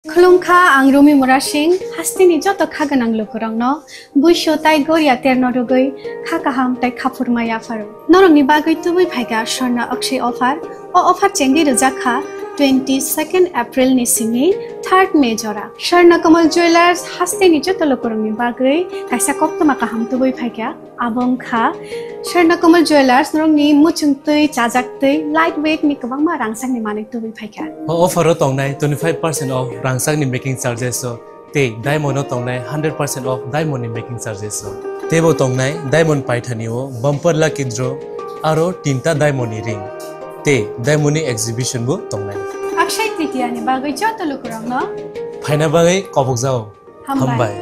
खुलुमखा आं रमि मुरासिं हास्तिनि जत खागोनां लोगोरांनो बुइसो ताइ गोरिया तेरनरुगै खाकाहाम ताइ खाफुरमाया फारो नरंनि बागै तुबै फाइगा सरना अक्षय ऑफर चेंगि रजाखा 22 एप्रिल नि सिंनि 3 मे जरा सरना कमल ज्वेलर्स हास्तिनि जत लोगोरांनि बागै काइसा कप्तमा काहाम तुबै फाइगा आबंखा सरना कमल ज्वेलर्स नरंनि मुचुंतै चाजाक्तै लाइट वेट नि गोबां मा रांसांनि माने तुबै फाइगा ऑफर तंनाय 25% ऑफ रांसांनि मेकिंग चार्जेस ते डायमंड तंनाय 100% ऑफ डायमंड नि मेकिंग चार्जेस तेबो तंनाय डायमंड पाइथानिओ बम्पर लाकी ड्र आरो तीनटा डायमंड नि रिंग ते डायमंड नि एग्जिबिशन बो तंनाय अक्षय तृतीया नि बागै जत लोगोरांनो फाइना बागै कबक जाओ हामबाय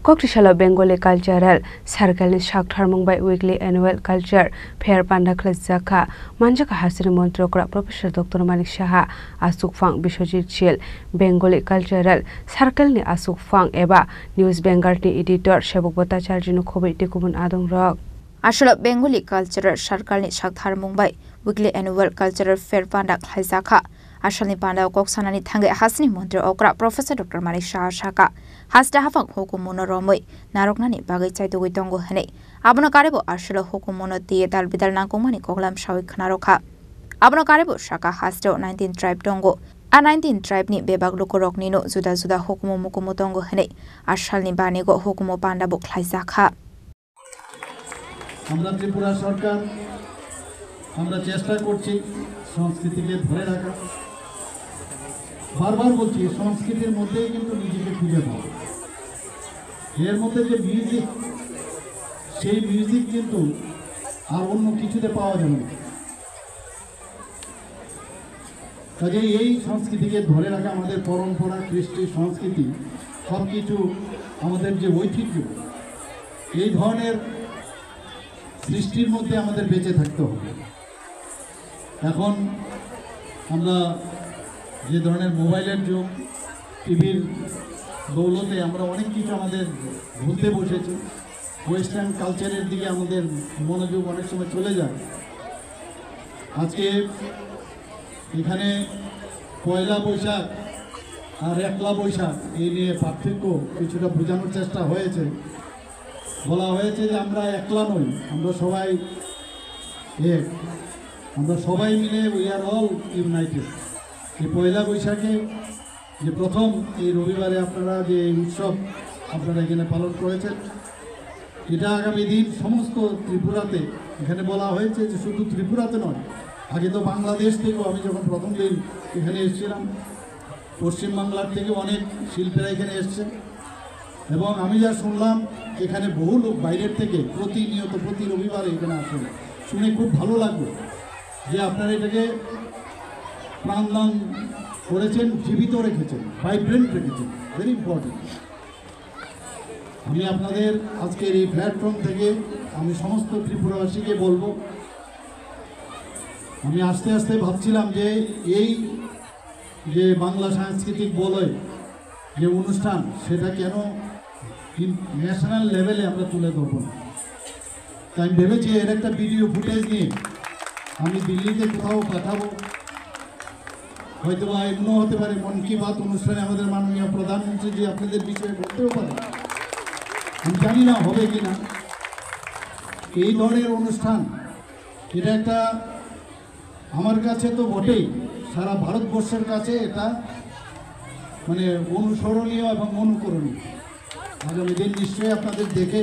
Kokrishala Bengali Cultural Circle ni Shakhtar Mumbai Weekly Annual Culture Fair Panda Klazaka Manjaka Hasri Montrokra Professor Dr. Manik Shaha Asuk Fang Bishojit Chil Bengali Cultural Circle ni Asuk Fang Eba News Bengal ni Editor Shabuk Bhattacharya nu Khobai Tikubun Adong Rok Ashala Bengali Cultural Circle ni Shakhtar Mumbai Weekly Annual Cultural Fair Panda Klazaka Ashalni Panda Koksanani Thangai Hasni Montre Okra Professor Dr. Manik Shaha Shaka Hasda Hafak Hokumono Romoi Naroknani Bagai Chaitu Witongo Hene Abno Karebo Ashla Hokumono Dal Bidal Nakomani Koglam Shawi Knaroka Abno Karebo Shaka Hasdo 19 Tribe Dongo A 19 Tribe ni Bebag Lukorok Nino Zuda Zuda Hokumo Mukumotongo Hene Ashalni Banigo Hokumo Panda Buk Laizaka আমরা ত্রিপুরা সরকার আমরা চেষ্টা করছি সংস্কৃতিকে ধরে রাখা বারবার বলছি সংস্কৃতির মধ্যেই কিন্তু নিজেকে খুঁজে পাওয়া এর মধ্যে যে মিউজিক সেই মিউজিক কিন্তু আর অন্য কিছুতে পাওয়া যাবে না কাজেই এই সংস্কৃতিকে ধরে রাখা আমাদের পরম্পরা কৃষ্টি সংস্কৃতি সব কিছু আমাদের যে ঐতিহ্য এই ধরনের সৃষ্টির মধ্যে আমাদের বেঁচে থাকতে হবে এখন আমরা যে ধরনের মোবাইলের যুগ টিভির দৌলতে আমরা অনেক কিছু আমাদের ভুলতে বসেছি ওয়েস্টার্ন কালচারের দিকে আমাদের মনোযোগ অনেক সময় চলে যায় আজকে এখানে পয়লা বৈশাখ আর একলা বৈশাখ এই নিয়ে পার্থক্য কিছুটা বোঝানোর চেষ্টা হয়েছে বলা হয়েছে যে আমরা একলা নই আমরা সবাই এক আমরা সবাই মিলে উই আর অল ইউনাইটেড এই পয়লা বৈশাখে যে প্রথম এই রবিবারে আপনারা যে উৎসব আপনারা এখানে পালন করেছেন এটা আগামী দিন সমস্ত ত্রিপুরাতে এখানে বলা হয়েছে যে শুধু ত্রিপুরাতে নয় আগে তো বাংলাদেশ থেকেও আমি যখন প্রথম দিন এখানে এসেছিলাম পশ্চিমবাংলার থেকে অনেক শিল্পীরা এখানে এসছেন এবং আমি যা শুনলাম এখানে বহু লোক বাইরের থেকে প্রতিনিয়ত প্রতি রবিবারে এখানে আসেন শুনে খুব ভালো লাগলো যে আপনারা এটাকে প্রাণদান করেছেন জীবিত রেখেছেন ভাইব্রেন্ট রেখেছেন ভেরি ইম্পর্টেন্ট আমি আপনাদের আজকের এই প্ল্যাটফর্ম থেকে আমি সমস্ত ত্রিপুরাবাসীকে বলবো আমি আস্তে আস্তে ভাবছিলাম যে এই যে বাংলা সাংস্কৃতিক বলয় যে অনুষ্ঠান সেটা কেন ন্যাশনাল লেভেলে আমরা তুলে ধরবো না তাই আমি ভেবেছি এর একটা ভিডিও ফুটেজ নিয়ে আমি দিল্লিতে কোথাও পাঠাবো হয়তো বা এমনও হতে পারে মন কি বাত অনুষ্ঠানে আমাদের মাননীয় প্রধানমন্ত্রী যে আপনাদের বিষয়ে বলতেও পারে আমি জানি না হবে কি না এই ধরনের অনুষ্ঠান এটা একটা আমার কাছে তো বটেই সারা ভারতবর্ষের কাছে এটা মানে অনুসরণীয় এবং অনুকরণীয় আগামী দিন নিশ্চয়ই আপনাদের দেখে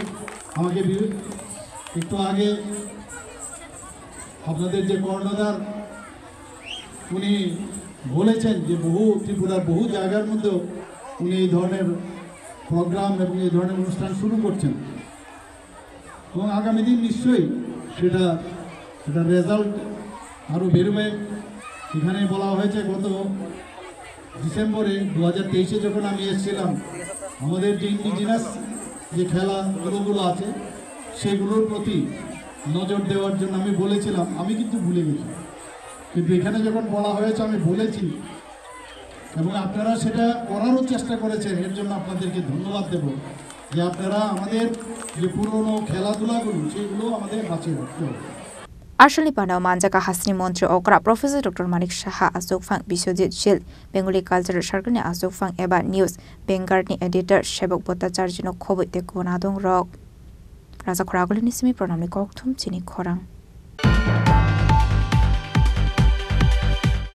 আমাকে একটু আগে আপনাদের যে কর্ণধার উনি বলেছেন যে বহু ত্রিপুরার বহু জায়গার মধ্যেও উনি এই ধরনের প্রোগ্রাম এবং এই ধরনের অনুষ্ঠান শুরু করছেন এবং আগামী দিন নিশ্চয়ই সেটা রেজাল্ট আরও বেরোবে এখানে বলা হয়েছে গত ডিসেম্বরে 2023-এ যখন আমি এসেছিলাম আমাদের যে ইন্ডিজিনাস যে খেলাধুলোগুলো আছে সেগুলোর প্রতি নজর দেওয়ার জন্য আমি বলেছিলাম আমি কিন্তু ভুলে গেছি কিন্তু এখানে যখন বলা হয়েছে আমি বলেছি এবং আপনারা সেটা করারও চেষ্টা করেছেন এর জন্য আপনাদেরকে ধন্যবাদ দেব যে আপনারা আমাদের যে পুরনো খেলাধুলাগুলো সেগুলো আমাদের বাঁচিয়ে রাখতে হবে Arshali Pandao Manjaka Hasni Montri Okra Professor Dr. Manik Shaha Asok Fang Biswajit Shil Bengali Culture Sarkani Asok Fang Eba News Bengarni Editor Shebok Bhattacharya no Khoboi te Konadong Rok Raja Khoragoli Nisimi Pranamni Kokthum Chini Khorang